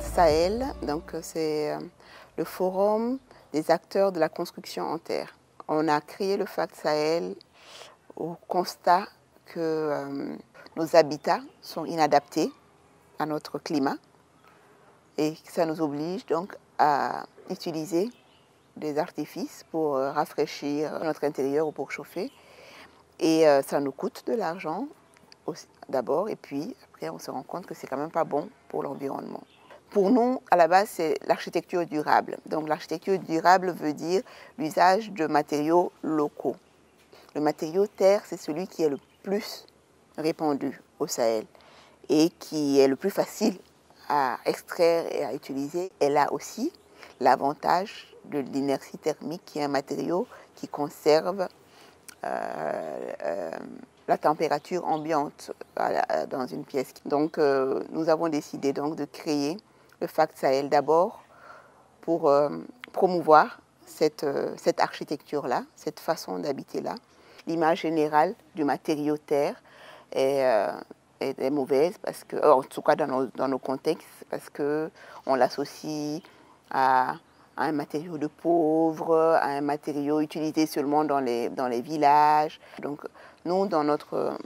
Sahel, donc c'est le forum des acteurs de la construction en terre. On a créé le FACT Sahel au constat que nos habitats sont inadaptés à notre climat et que ça nous oblige donc à utiliser des artifices pour rafraîchir notre intérieur ou pour chauffer. Et ça nous coûte de l'argent d'abord, et puis après on se rend compte que c'est quand même pas bon pour l'environnement. Pour nous, à la base, c'est l'architecture durable. Donc l'architecture durable veut dire l'usage de matériaux locaux. Le matériau terre, c'est celui qui est le plus répandu au Sahel et qui est le plus facile à extraire et à utiliser. Elle a aussi l'avantage de l'inertie thermique, qui est un matériau qui conserve la température ambiante dans une pièce. Donc nous avons décidé donc de créer le FACT Sahel d'abord pour promouvoir cette architecture-là, cette façon d'habiter-là. L'image générale du matériau terre est mauvaise, parce que, en tout cas dans nos contextes, parce qu'on l'associe à un matériau de pauvre, à un matériau utilisé seulement dans les villages. Donc nous, dans notre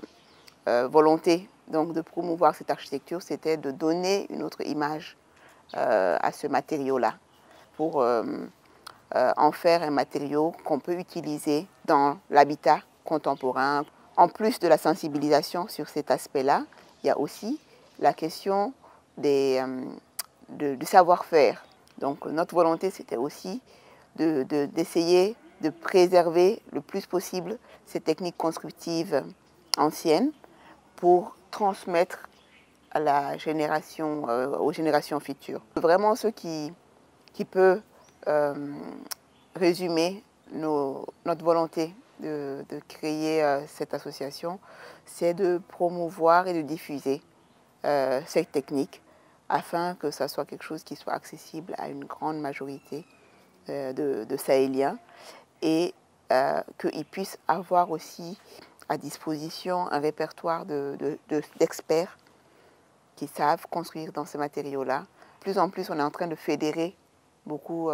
volonté donc, de promouvoir cette architecture, c'était de donner une autre image à ce matériau-là, pour en faire un matériau qu'on peut utiliser dans l'habitat contemporain. En plus de la sensibilisation sur cet aspect-là, il y a aussi la question du savoir-faire. Donc notre volonté, c'était aussi d'essayer de préserver le plus possible ces techniques constructives anciennes pour transmettre à la génération, aux générations futures. Vraiment, ce qui peut résumer notre volonté de créer cette association, c'est de promouvoir et de diffuser cette technique afin que ça soit quelque chose qui soit accessible à une grande majorité de Sahéliens et qu'ils puissent avoir aussi à disposition un répertoire d'experts qui savent construire dans ces matériaux-là. De plus en plus, on est en train de fédérer beaucoup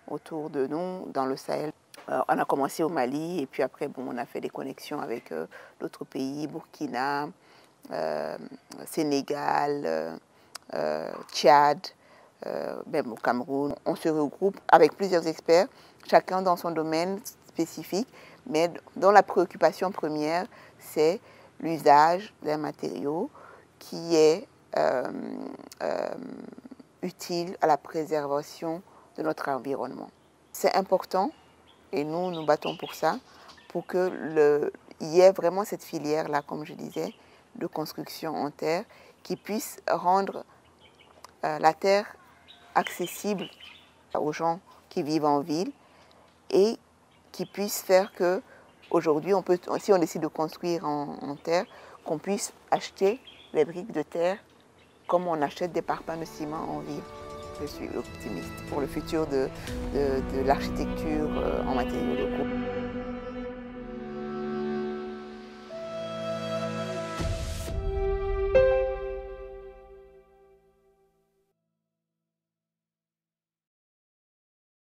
autour de nous, dans le Sahel. On a commencé au Mali et puis après, bon, on a fait des connexions avec d'autres pays, Burkina, Sénégal, Tchad, même au Cameroun. On se regroupe avec plusieurs experts, chacun dans son domaine spécifique, mais dont la préoccupation première, c'est l'usage d'un matériau qui est utile à la préservation de notre environnement. C'est important, et nous nous battons pour ça, pour qu'il y ait vraiment cette filière-là, comme je disais, de construction en terre, qui puisse rendre la terre accessible aux gens qui vivent en ville et qui puisse faire que aujourd'hui, si on décide de construire en terre, qu'on puisse acheter les briques de terre comme on achète des parpaings de ciment en ville. Je suis optimiste pour le futur de l'architecture en matériaux locaux.